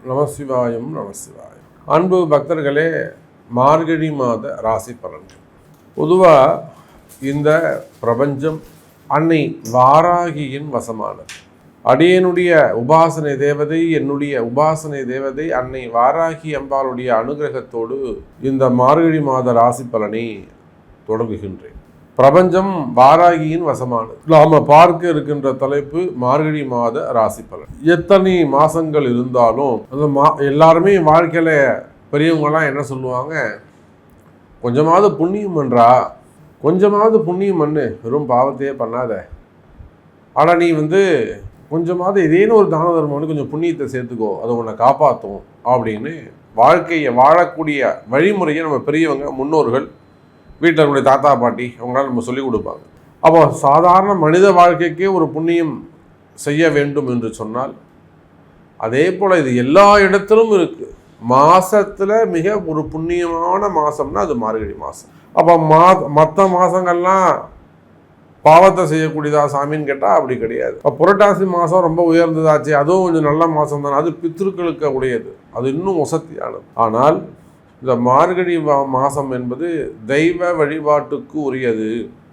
நமசிவாயம் நமசிவாயம். அன்பு பக்தர்களே, மார்கழி மாத ராசி பலன்கள். பொதுவாக இந்த பிரபஞ்சம் அன்னை வாராகியின் வசமானது. அடியனுடைய உபாசனை தேவதை, என்னுடைய உபாசனை தேவதை அன்னை வாராகி அம்பாளுடைய அனுகிரகத்தோடு இந்த மார்கழி மாத ராசி பலனை தொடங்குகின்றேன். பிரபஞ்சம் வாராகியின் வசமானது. நாம பார்க்க இருக்கின்ற தலைப்பு மார்கழி மாத ராசி பலன். எத்தனை மாசங்கள் இருந்தாலும் அந்த எல்லாருமே வாழ்க்கையில பெரியவங்கலாம் என்ன சொல்லுவாங்க, கொஞ்சமாவது புண்ணியம் பண்றா, கொஞ்சமாவது புண்ணியம் பண்ணு, வெறும் பாவத்தையே பண்ணாத, ஆனால் நீ கொஞ்சமாவது ஏதேனும் ஒரு தான தர்மம்னு கொஞ்சம் புண்ணியத்தை சேர்த்துக்கோ, அதை உன்னை காப்பாற்றும் அப்படின்னு வாழ்க்கையை வாழக்கூடிய வழிமுறையை நம்ம பெரியவங்க முன்னோர்கள் வீட்டில் இருக்கக்கூடிய தாத்தா பாட்டி அவங்களால நம்ம சொல்லிக் கொடுப்பாங்க. அப்போ சாதாரண மனித வாழ்க்கைக்கே ஒரு புண்ணியம் செய்ய வேண்டும் என்று சொன்னால், அதே போல் இது எல்லா இடத்திலும் இருக்குது. மாதத்தில் மிக ஒரு புண்ணியமான மாதம்னா அது மார்கழி மாதம். அப்போ மற்ற மாதங்கள்லாம் பாவத்தை செய்யக்கூடியதா சாமின்னு கேட்டால் அப்படி கிடையாது. இப்போ புரட்டாசி மாதம் ரொம்ப உயர்ந்ததாச்சு, அதுவும் கொஞ்சம் நல்ல மாதம் தானே, அது பித்ருக்களுக்கு உடையது, அது இன்னும் வசதியானது. ஆனால் இந்த மார்கழி மாதம் என்பது தெய்வ வழிபாட்டுக்கு உரியது,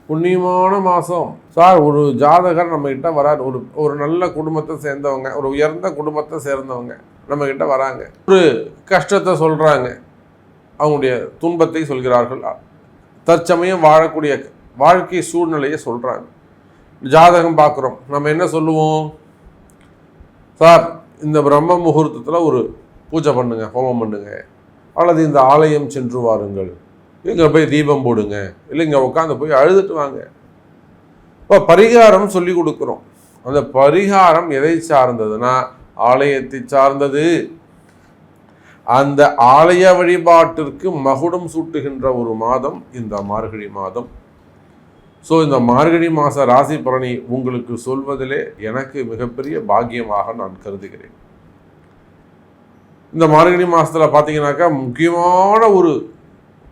புண்ணியமான மாதம். சார், ஒரு ஜாதகர் நம்மக்கிட்ட வராது, ஒரு நல்ல குடும்பத்தை சேர்ந்தவங்க, ஒரு உயர்ந்த குடும்பத்தை சேர்ந்தவங்க நம்மக்கிட்ட வராங்க, ஒரு கஷ்டத்தை சொல்கிறாங்க, அவங்களுடைய துன்பத்தை சொல்கிறார்கள், தற்சமயம் வாழக்கூடிய வாழ்க்கை சூழ்நிலையை சொல்கிறாங்க. ஜாதகம் பார்க்குறோம், நம்ம என்ன சொல்லுவோம், சார் இந்த பிரம்ம முகூர்த்தத்தில் ஒரு பூஜை பண்ணுங்க, ஹோமம் பண்ணுங்க, அல்லது இந்த ஆலயம் சென்று வாருங்கள், இங்கே போய் தீபம் போடுங்க, இல்லை இங்கே உட்காந்து போய் அழுதுட்டு வாங்க. இப்போ பரிகாரம் சொல்லி கொடுக்குறோம். அந்த பரிகாரம் எதை சார்ந்ததுன்னா ஆலயத்தை சார்ந்தது. அந்த ஆலய வழிபாட்டிற்கு மகுடம் சூட்டுகின்ற ஒரு மாதம் இந்த மார்கழி மாதம். ஸோ இந்த மார்கழி மாத ராசி பலனை உங்களுக்கு சொல்வதிலே எனக்கு மிகப்பெரிய பாக்கியமாக நான் கருதுகிறேன். இந்த மார்கழி மாதத்தில் பார்த்தீங்கன்னாக்கா முக்கியமான ஒரு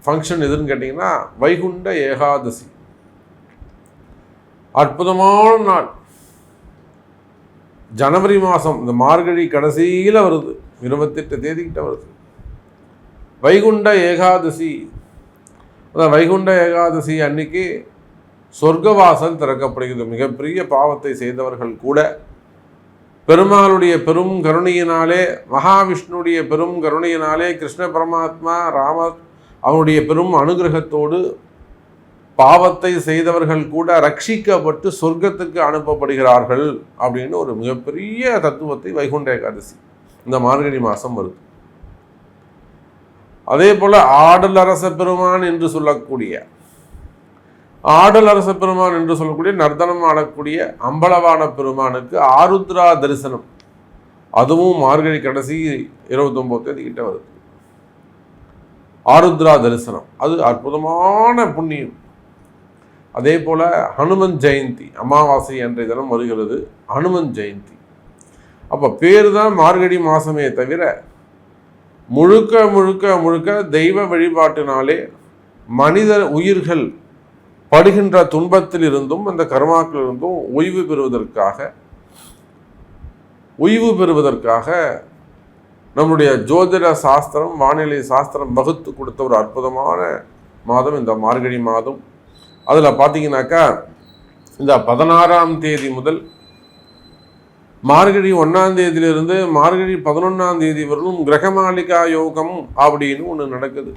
ஃபங்க்ஷன் எதுன்னு கேட்டிங்கன்னா வைகுண்ட ஏகாதசி. அற்புதமான நாள். ஜனவரி மாதம் இந்த மார்கழி கடைசியில் வருது, 28 தேதிக்கிட்ட வருது வைகுண்ட ஏகாதசி. அந்த வைகுண்ட ஏகாதசி அன்னைக்கு சொர்க்கவாசல் திறக்கப்படுகிறது. மிகப்பெரிய பாவத்தை செய்தவர்கள் கூட பெருமாளுடைய பெரும் கருணையினாலே, மகாவிஷ்ணுடைய பெரும் கருணையினாலே, கிருஷ்ண பரமாத்மா ராமர் அவனுடைய பெரும் அனுகிரகத்தோடு பாவத்தை செய்தவர்கள் கூட ரட்சிக்கப்பட்டு சொர்க்கத்துக்கு அனுப்பப்படுகிறார்கள் அப்படின்னு ஒரு மிகப்பெரிய தத்துவத்தை வைகுண்ட ஏகாதசி இந்த மார்கழி மாதம் வருது. அதே போல ஆடல் அரச பெருமான் என்று சொல்லக்கூடிய நர்த்தனம் ஆடக்கூடிய அம்பலவான பெருமானுக்கு ஆருத்ரா தரிசனம், அதுவும் மார்கழி கடைசி 29 தேதி கிட்ட வருது. ஆருத்ரா தரிசனம் அது அற்புதமான புண்ணியம். அதே போல ஹனுமன் ஜெயந்தி அமாவாசை அன்றைய தினம் வருகிறது ஹனுமன் ஜெயந்தி. அப்போ பேர் தான் மார்கழி மாதமே தவிர முழுக்க முழுக்க முழுக்க தெய்வ வழிபாட்டினாலே மனித உயிர்கள் படுகின்ற துன்பத்தில் இருந்தும் அந்த கர்மாக்கள் இருந்தும் ஓய்வு பெறுவதற்காக நம்முடைய ஜோதிட சாஸ்திரம், வானிலை சாஸ்திரம் வகுத்து கொடுத்த ஒரு அற்புதமான மாதம் இந்த மார்கழி மாதம். அதில் பார்த்தீங்கன்னாக்கா இந்த 16ஆம் தேதி முதல் மார்கழி 1ஆம் தேதியிலிருந்து மார்கழி 11ஆம் தேதி வரலும் கிரகமாளிகா யோகம் அப்படின்னு ஒன்று நடக்குது.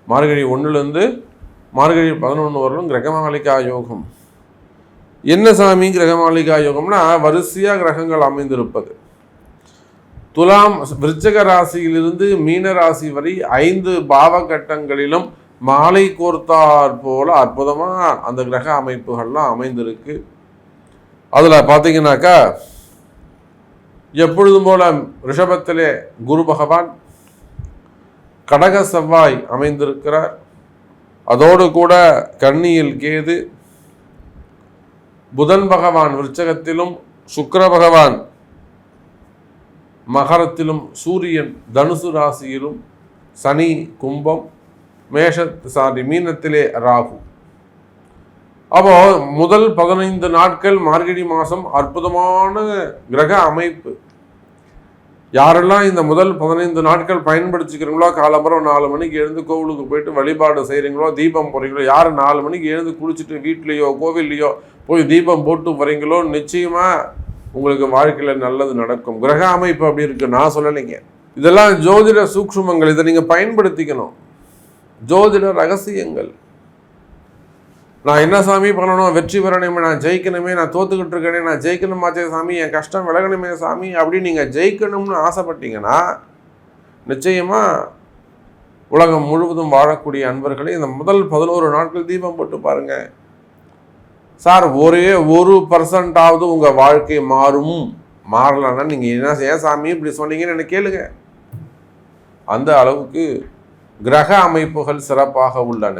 மார்கழி 1லேருந்து மார்கழி 11 வரலும் கிரகமாளிகா யோகம். என்ன சாமி கிரகமாளிகா யோகம்னா, வரிசையாக கிரகங்கள் அமைந்திருப்பது. துலாம் விருச்சிக ராசியிலிருந்து மீன ராசி வரை 5 பாவகட்டங்களிலும் மாலை கோர்த்தார் போல அற்புதமாக அந்த கிரக அமைப்புகள்லாம் அமைந்திருக்கு. அதில் பார்த்தீங்கன்னாக்கா எப்பொழுதும் போல ரிஷபத்திலே குரு பகவான், கடக செவ்வாய் அமைந்திருக்கிறார். அதோடு கூட கன்னியில் கேது, புதன் பகவான் விருச்சகத்திலும், சுக்கிர பகவான் மகரத்திலும், சூரியன் தனுசு ராசியிலும், சனி கும்பம், மீனத்திலே ராகு. அப்போ முதல் 15 நாட்கள் மார்கழி மாதம் அற்புதமான கிரக அமைப்பு. யாரெல்லாம் இந்த முதல் 15 நாட்கள் பயன்படுத்திக்கிறீங்களோ, காலம்பரம் 4 மணிக்கு எழுந்து கோவிலுக்கு போயிட்டு வழிபாடு செய்கிறீங்களோ, தீபம் போகிறீங்களோ, யார் 4 மணிக்கு எழுந்து குளிச்சுட்டு வீட்லேயோ கோவில்லையோ போய் தீபம் போட்டு வரீங்களோ, நிச்சயமாக உங்களுக்கு வாழ்க்கையில் நல்லது நடக்கும். கிரக அமைப்பு அப்படி இருக்குது, நான் சொல்லலைங்க. இதெல்லாம் ஜோதிட சூக்ஷ்மங்கள், இதை நீங்கள் பயன்படுத்திக்கணும். ஜோதிட ரகசியங்கள். நான் என்ன சாமி பண்ணணும், வெற்றி பெறணுமே, நான் ஜெயிக்கணுமே, நான் தோத்துக்கிட்டு இருக்கேனே, நான் ஜெயிக்கணுமாச்சே சாமி, என் கஷ்டம் விலகணுமே சாமி அப்படின்னு நீங்கள் ஜெயிக்கணும்னு ஆசைப்பட்டீங்கன்னா நிச்சயமாக உலகம் முழுவதும் வாழக்கூடிய அன்பர்களே இந்த முதல் 11 நாட்கள் தீபம் போட்டு பாருங்கள். சார், ஒரே 1% உங்கள் வாழ்க்கை மாறலன்னா நீங்கள் என்ன ஏன் சாமி இப்படி சொன்னீங்கன்னு எனக்கு கேளுங்க. அந்த அளவுக்கு கிரக அமைப்புகள் சிறப்பாக உள்ளன.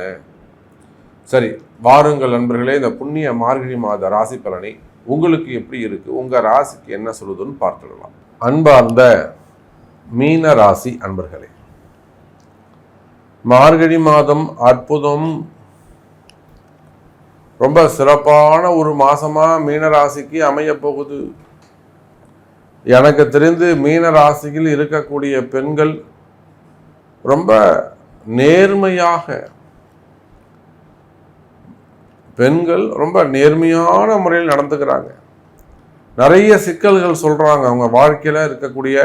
சரி, வாருங்கள் நண்பர்களே, இந்த புண்ணிய மார்கழி மாத ராசி பலனை உங்களுக்கு எப்படி இருக்கு, உங்க ராசிக்கு என்ன சொல்லுதுன்னு பார்த்துடலாம். அன்பார்ந்த மீன ராசி அன்பர்களே, மார்கழி மாதம் அற்புதம், ரொம்ப சிறப்பான ஒரு மாசமா மீன ராசிக்கு அமைய போகுது. எனக்கு தெரிந்து மீன ராசியில் இருக்கக்கூடிய பெண்கள் ரொம்ப நேர்மையான முறையில் நடந்துக்கிறாங்க. நிறைய சிக்கல்கள் சொல்கிறாங்க. அவங்க வாழ்க்கையில் இருக்கக்கூடிய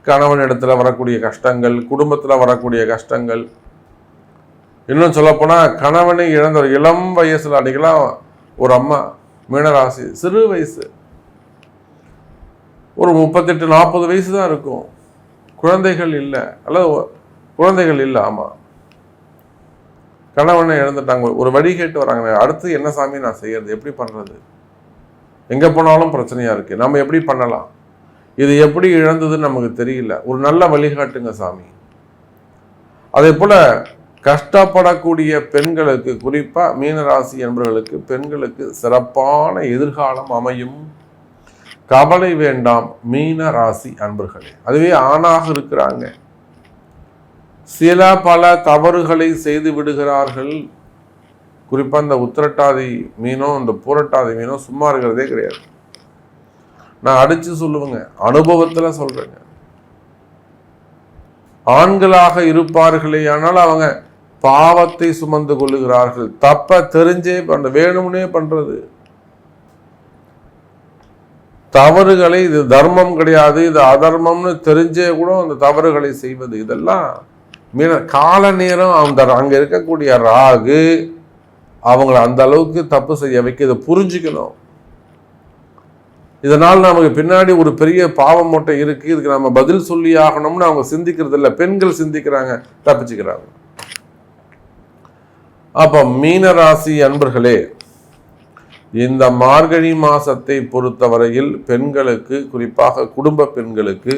கணவன் இடத்துல வரக்கூடிய கஷ்டங்கள், குடும்பத்தில் வரக்கூடிய கஷ்டங்கள், இன்னும் சொல்லப்போனால் கணவனை இழந்த ஒரு இளம் வயசில் அன்றைக்கெல்லாம் ஒரு அம்மா மீனராசி சிறு வயசு, ஒரு 38-40 வயசு தான் இருக்கும், குழந்தைகள் இல்லை, அல்லது குழந்தைகள் இல்லை, ஆமாம், கணவனை இழந்துட்டாங்க, ஒரு வழி கேட்டு வராங்க. அடுத்து என்ன சாமி நான் செய்யறது, எப்படி பண்ணுறது, எங்கே போனாலும் பிரச்சனையாக இருக்குது, நம்ம எப்படி பண்ணலாம், இது எப்படி இழந்ததுன்னு நமக்கு தெரியல, ஒரு நல்ல வழிகாட்டுங்க சாமி. அதே போல் கஷ்டப்படக்கூடிய பெண்களுக்கு, குறிப்பாக மீனராசி என்பவர்களுக்கு, பெண்களுக்கு சிறப்பான எதிர்காலம் அமையும். கவலை வேண்டாம் மீன ராசி அன்பர்களே. அதுவே ஆணாக இருக்கிறாங்க, சில பல தவறுகளை செய்து விடுகிறார்கள். குறிப்பாக இந்த உத்திரட்டாதி மீனும் இந்த பூரட்டாதி மீனும் சும்மா இருக்கிறதே கிடையாது. நான் அடிச்சு சொல்லுவேங்க, அனுபவத்தில் சொல்றேங்க. ஆண்களாக இருப்பார்களே ஆனால் அவங்க பாவத்தை சுமந்து கொள்ளுகிறார்கள். தப்ப தெரிஞ்சே வேணும்னே பண்றது, தவறுகளை, இது தர்மம் கிடையாது, இது அதர்மம்னு தெரிஞ்சே கூட அந்த தவறுகளை செய்வது, இதெல்லாம் கால நேரம் அங்க இருக்கக்கூடிய ராகு அவங்களை அந்த அளவுக்கு தப்பு செய்ய வைக்க, இதை புரிஞ்சுக்கணும். இதனால் நமக்கு பின்னாடி ஒரு பெரிய பாவம் மூட்டை இருக்கு, இதுக்கு நம்ம பதில் சொல்லி ஆகணும்னு அவங்க சிந்திக்கிறது இல்லை. பெண்கள் சிந்திக்கிறாங்க, தப்பிச்சுக்கிறாங்க. அப்ப மீனராசி அன்பர்களே, இந்த மார்கழி மாசத்தை பொறுத்தவரையில் பெண்களுக்கு, குறிப்பாக குடும்ப பெண்களுக்கு,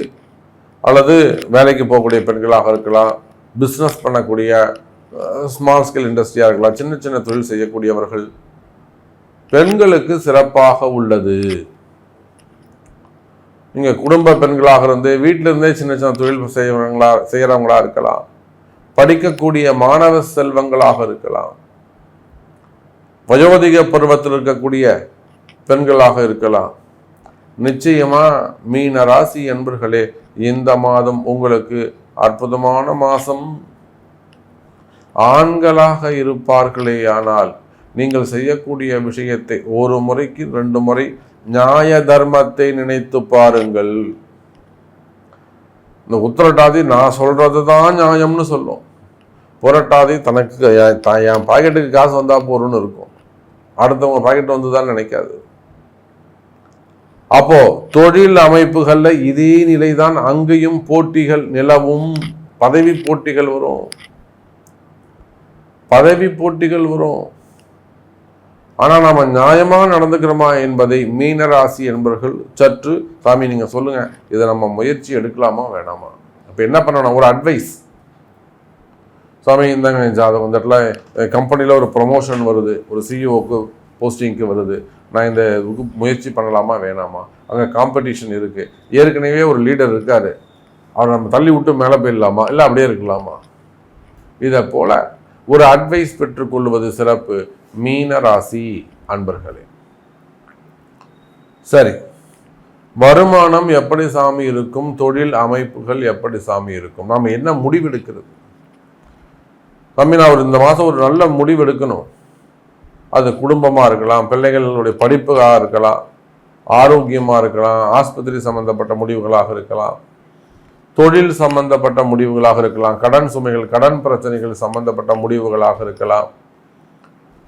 அல்லது வேலைக்கு போகக்கூடிய பெண்களாக இருக்கலாம், பிஸ்னஸ் பண்ணக்கூடிய ஸ்மால் ஸ்கேல் இண்டஸ்ட்ரியாக இருக்கலாம், சின்ன சின்ன தொழில் செய்யக்கூடியவர்கள், பெண்களுக்கு சிறப்பாக உள்ளது. நீங்கள் குடும்ப பெண்களாக இருந்து வீட்டிலிருந்தே சின்ன சின்ன தொழில் செய்கிறவங்களா இருக்கலாம், படிக்கக்கூடிய மாணவ செல்வங்களாக இருக்கலாம், வயோதிக பருவத்தில் இருக்கக்கூடிய பெண்களாக இருக்கலாம். நிச்சயமா மீன ராசி என்பர்களே, இந்த மாதம் உங்களுக்கு அற்புதமான மாதம். ஆண்களாக இருப்பார்களே ஆனால் நீங்கள் செய்யக்கூடிய விஷயத்தை ஒரு முறைக்கு 2 முறை நியாய தர்மத்தை நினைத்து பாருங்கள். இந்த உத்திரட்டாதி நான் சொல்றது தான் நியாயம்னு சொல்லும், புரட்டாதி தனக்கு என் பாக்கெட்டுக்கு காசு வந்தா போறோம்னு இருக்கும், அடுத்தவங்க பாக்கெட் வந்துதான் நினைக்காது. அப்போ தொழில் அமைப்புகள்ல இதே நிலைதான், அங்கேயும் போட்டிகள் நிலவும், பதவி போட்டிகள் வரும். ஆனா நாம நியாயமா நடந்துக்கிறோமா என்பதை மீனராசி என்பவர்கள் சற்று, சாமி நீங்க சொல்லுங்க, இதை நம்ம முயற்சி எடுக்கலாமா வேணாமா, அப்ப என்ன பண்ணணும், ஒரு அட்வைஸ். சாமி இந்தாங்க ஜாதகம், இந்த இடத்துல கம்பெனியில் ஒரு ப்ரொமோஷன் வருது, ஒரு சிஇஓக்கு போஸ்டிங்க்கு வருது, நான் இந்த முயற்சி பண்ணலாமா வேணாமா, அங்கே காம்படிஷன் இருக்குது, ஏற்கனவே ஒரு லீடர் இருக்கார், அவரை நம்ம தள்ளி விட்டு மேலே போயிடலாமா, இல்லை அப்படியே இருக்கலாமா, இதை போல் ஒரு அட்வைஸ் பெற்றுக்கொள்வது சிறப்பு மீன ராசி அன்பர்களே. சரி, வருமானம் எப்படி சாமி இருக்கும், தொழில் அமைப்புகள் எப்படி சாமி இருக்கும், நாம் என்ன முடிவெடுக்கிறது? சாமி நான் இந்த மாதம் ஒரு நல்ல முடிவு எடுக்கணும். அது குடும்பமாக இருக்கலாம், பிள்ளைகளுடைய படிப்புக்காக இருக்கலாம், ஆரோக்கியமாக இருக்கலாம், ஆஸ்பத்திரி சம்பந்தப்பட்ட முடிவுகளாக இருக்கலாம், தொழில் சம்பந்தப்பட்ட முடிவுகளாக இருக்கலாம், கடன் சுமைகள் கடன் பிரச்சனைகள் சம்பந்தப்பட்ட முடிவுகளாக இருக்கலாம்,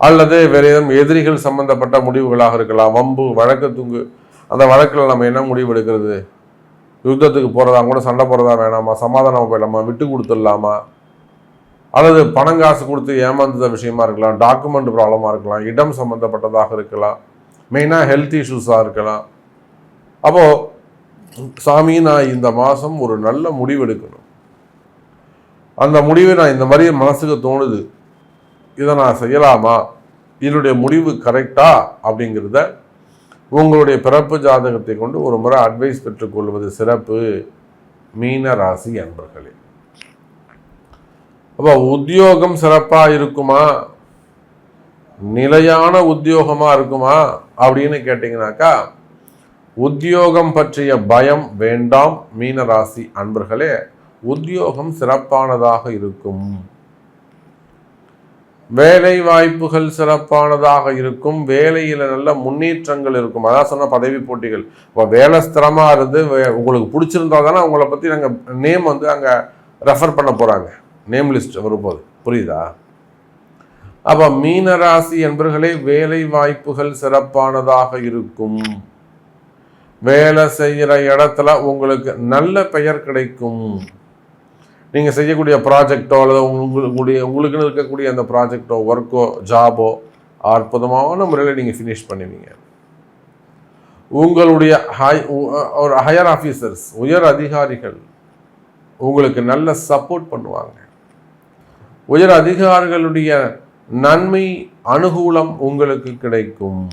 அல்லது வேறு ஏதும் எதிரிகள் சம்பந்தப்பட்ட முடிவுகளாக இருக்கலாம், வம்பு வழக்கு துங்கு. அந்த வழக்கில் நம்ம என்ன முடிவு எடுக்கிறது? யுத்தத்துக்கு போகிறதா கூட, சண்டை போகிறதா வேணாமா, சமாதானம் போயிடலாமா, விட்டு கொடுத்துடலாமா, அல்லது பணங்காசு கொடுத்து ஏமாந்த விஷயமா இருக்கலாம், டாக்குமெண்ட் ப்ராப்ளமாக இருக்கலாம், இடம் சம்மந்தப்பட்டதாக இருக்கலாம், மெயினாக ஹெல்த் இஷ்யூஸாக இருக்கலாம். அப்போது சாமி நான் இந்த மாதம் ஒரு நல்ல முடிவு எடுக்கணும். அந்த முடிவை நான் இந்த மாதிரி மனசுக்கு தோணுது, இதை நான் செய்யலாமா, இதனுடைய முடிவு கரெக்டா அப்படிங்கிறத உங்களுடைய பிறப்பு ஜாதகத்தை கொண்டு ஒரு முறை அட்வைஸ் பெற்றுக்கொள்வது சிறப்பு. மீன ராசி அன்பர்களே, அப்போ உத்தியோகம் சிறப்பாக இருக்குமா, நிலையான உத்தியோகமாக இருக்குமா அப்படின்னு கேட்டிங்கனாக்கா, உத்தியோகம் பற்றிய பயம் வேண்டாம் மீனராசி அன்பர்களே. உத்தியோகம் சிறப்பானதாக இருக்கும், வேலை வாய்ப்புகள் சிறப்பானதாக இருக்கும், வேலையில் நல்ல முன்னேற்றங்கள் இருக்கும். அதான் சொன்ன பதவி போட்டிகள். இப்போ வேலை ஸ்திரமாக இருந்து உங்களுக்கு பிடிச்சிருந்தா தானே உங்களை பற்றி நாங்கள் நேம் அங்கே ரெஃபர் பண்ண போகிறாங்க, நேம் லிஸ்ட் வரும்போது. புரியுதா? அப்போ மீனராசி என்பர்களே, வேலை வாய்ப்புகள் சிறப்பானதாக இருக்கும், வேலை செய்கிற இடத்துல உங்களுக்கு நல்ல பெயர் கிடைக்கும். நீங்கள் செய்யக்கூடிய ப்ராஜெக்டோ அல்லது உங்களுக்குன்னு இருக்கக்கூடிய அந்த ப்ராஜெக்டோ ஒர்க்கோ ஜாபோ அற்புதமான முறையில் நீங்கள் ஃபினிஷ் பண்ணுவீங்க. உங்களுடைய ஒரு ஹையர் ஆஃபீஸர்ஸ், உயர் அதிகாரிகள் உங்களுக்கு நல்ல சப்போர்ட் பண்ணுவாங்க. உயர் அதிகாரிகளுடைய நன்மை அனுகூலம் உங்களுக்கு கிடைக்கும்.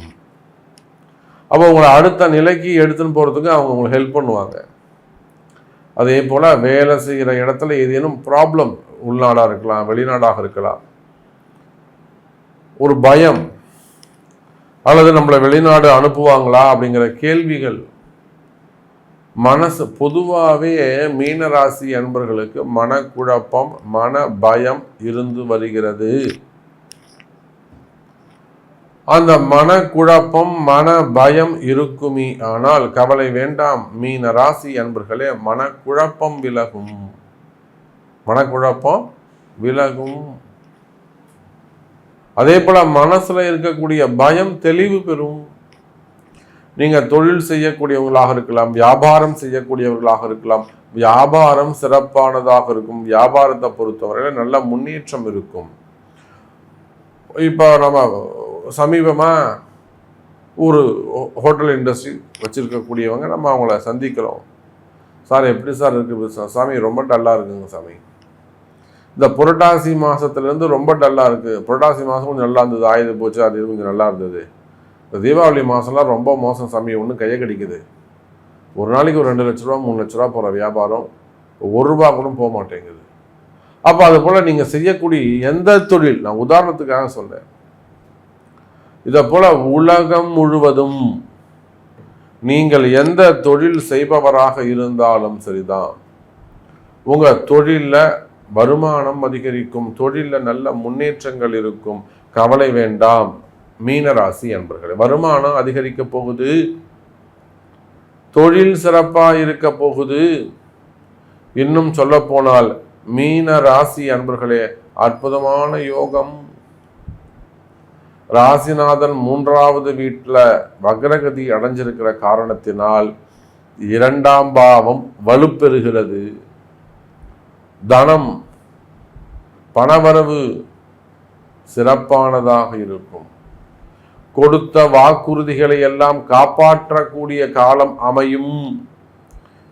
அப்போ உங்களை அடுத்த நிலைக்கு எடுத்துன்னு போகிறதுக்கு அவங்க உங்களுக்கு ஹெல்ப் பண்ணுவாங்க. அதே போல் வேலை செய்கிற இடத்துல ஏதேனும் ப்ராப்ளம், உள்நாடாக இருக்கலாம், வெளிநாடாக இருக்கலாம், ஒரு பயம் அல்லது நம்மளை வெளிநாடு அனுப்புவாங்களா அப்படிங்கிற கேள்விகள் மனசு. பொதுவாகவே மீனராசி அன்பர்களுக்கு மனக்குழப்பம், மன பயம் இருந்து வருகிறது. அந்த மனக்குழப்பம், மன பயம் இருக்குமே, ஆனால் கவலை வேண்டாம் மீன ராசி அன்பர்களே, மனக்குழப்பம் விலகும், மனக்குழப்பம் விலகும். அதே போல மனசுல இருக்கக்கூடிய பயம் தெளிவு பெறும். நீங்க தொழில் செய்யக்கூடியவங்களாக இருக்கலாம், வியாபாரம் செய்யக்கூடியவர்களாக இருக்கலாம், வியாபாரம் சிறப்பானதாக இருக்கும். வியாபாரத்தை பொறுத்தவரையில நல்ல முன்னேற்றம் இருக்கும். இப்போ நம்ம சமீபமாக ஒரு ஹோட்டல் இண்டஸ்ட்ரி வச்சுருக்கக்கூடியவங்க நம்ம அவங்கள சந்திக்கிறோம். சார் எப்படி சார் இருக்குது பிஸ்னஸ்? சாமி ரொம்ப டல்லாக இருக்குங்க சாமி, இந்த புரட்டாசி மாதத்துலேருந்து ரொம்ப டல்லாக இருக்குது. புரட்டாசி மாதம் கொஞ்சம் நல்லா இருந்தது, ஆயுத போச்சு, அது இது கொஞ்சம் நல்லா இருந்தது. இந்த தீபாவளி மாதம்லாம் ரொம்ப மோசம் சாமி, ஒன்றும் கையை கடிக்குது. ஒரு நாளைக்கு ஒரு 2 லட்ச ரூபா 3 லட்ச ரூபா போகிற வியாபாரம் ₹1 கூட போக மாட்டேங்குது. அப்போ அது போல் நீங்கள் செய்யக்கூடிய எந்த தொழில், நான் உதாரணத்துக்காக சொல்கிறேன், இதை போல உலகம் முழுவதும் நீங்கள் எந்த தொழில் செய்பவராக இருந்தாலும் சரிதான், உங்கள் தொழிலில் வருமானம் அதிகரிக்கும், தொழிலில் நல்ல முன்னேற்றங்கள் இருக்கும். கவலை வேண்டாம் மீனராசி அன்பர்களே, வருமானம் அதிகரிக்க போகுது, தொழில் சிறப்பாக இருக்க போகுது. இன்னும் சொல்ல போனால் மீன ராசி அன்பர்களே, அற்புதமான யோகம். ராசிநாதன் 3வது வீட்டில் வக்ரகதி அடைஞ்சிருக்கிற காரணத்தினால் 2ஆம் பாவம் வலுப்பெறுகிறது. தனம், பணவரவு சிறப்பானதாக இருக்கும். கொடுத்த வாக்குறுதிகளை எல்லாம் காப்பாற்றக்கூடிய காலம் அமையும்.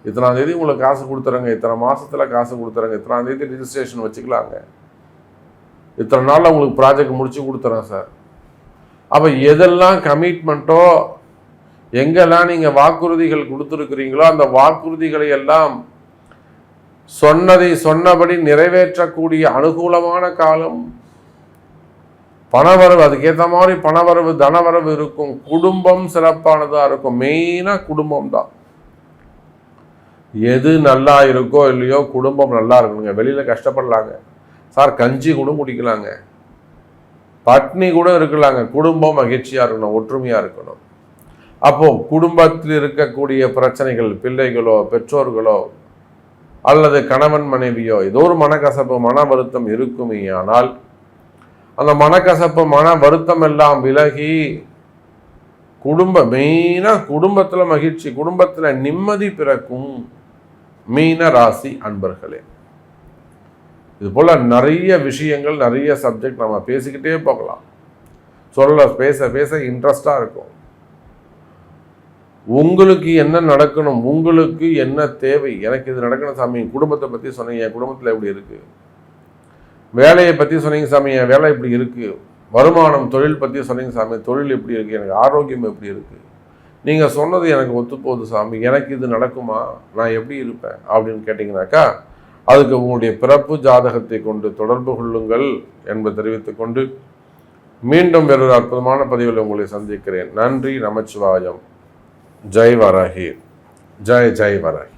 இத்தனாம் தேதி உங்களுக்கு காசு கொடுத்துறங்க, இத்தனை மாசத்துல காசு கொடுத்துறங்க, இத்தனாம் தேதி ரிஜிஸ்ட்ரேஷன் வச்சுக்கலாங்க, இத்தனை நாள்ல உங்களுக்கு ப்ராஜெக்ட் முடிச்சு கொடுத்துறேன் சார். அப்ப எதெல்லாம் கமிட்மெண்ட்டோ, எங்கெல்லாம் நீங்க வாக்குறுதிகள் கொடுத்துருக்கிறீங்களோ அந்த வாக்குறுதிகளை எல்லாம் சொன்னதை சொன்னபடி நிறைவேற்றக்கூடிய அனுகூலமான காலம். பணவரவு, அதுக்கேற்ற மாதிரி பணவரவு, தனவரவு இருக்கும். குடும்பம் சிறப்பானதா இருக்கும். மெயினா குடும்பம் தான். எது நல்லா இருக்கோ இல்லையோ குடும்பம் நல்லா இருக்கணுங்க. வெளியில் கஷ்டப்படலாங்க சார், கஞ்சி கூட குடிக்கலாங்க, பட்னி கூட இருக்கலாங்க, குடும்பம் மகிழ்ச்சியாக இருக்கணும், ஒற்றுமையாக இருக்கணும். அப்போது குடும்பத்தில் இருக்கக்கூடிய பிரச்சனைகள், பிள்ளைகளோ பெற்றோர்களோ அல்லது கணவன் மனைவியோ ஏதோ ஒரு மனக்கசப்பு மன வருத்தம் இருக்குமே, ஆனால் அந்த மனக்கசப்பு மன வருத்தம் எல்லாம் விலகி மெயினாக குடும்பத்தில் மகிழ்ச்சி, குடும்பத்தில் நிம்மதி பிறக்கும் மீன ராசி அன்பர்களே. இது போல் நிறைய விஷயங்கள், நிறைய சப்ஜெக்ட் நம்ம பேசிக்கிட்டே போகலாம். பேச பேச இன்ட்ரெஸ்டாக இருக்கும். உங்களுக்கு என்ன நடக்கணும், உங்களுக்கு என்ன தேவை, எனக்கு இது நடக்கணும் சாமி, குடும்பத்தை பற்றி சொன்னீங்க, என் குடும்பத்தில் எப்படி இருக்குது, வேலையை பற்றி சொன்னீங்க சாமி, என் வேலை இப்படி இருக்குது, வருமானம் தொழில் பற்றி சொன்னீங்க சாமி, தொழில் எப்படி இருக்குது, எனக்கு ஆரோக்கியம் எப்படி இருக்குது, நீங்கள் சொன்னது எனக்கு ஒத்து போகுது சாமி, எனக்கு இது நடக்குமா, நான் எப்படி இருப்பேன் அப்படின்னு கேட்டிங்கனாக்கா அதுக்கு உங்களுடைய பிறப்பு ஜாதகத்தை கொண்டு தொடர்பு கொள்ளுங்கள் என்பதை தெரிவித்துக்கொண்டு மீண்டும் வேறொரு அற்புதமான பதிவில் உங்களை சந்திக்கிறேன். நன்றி. நமச்சிவாயம். ஜெய் வராகி. ஜெய் ஜெய் வராகி.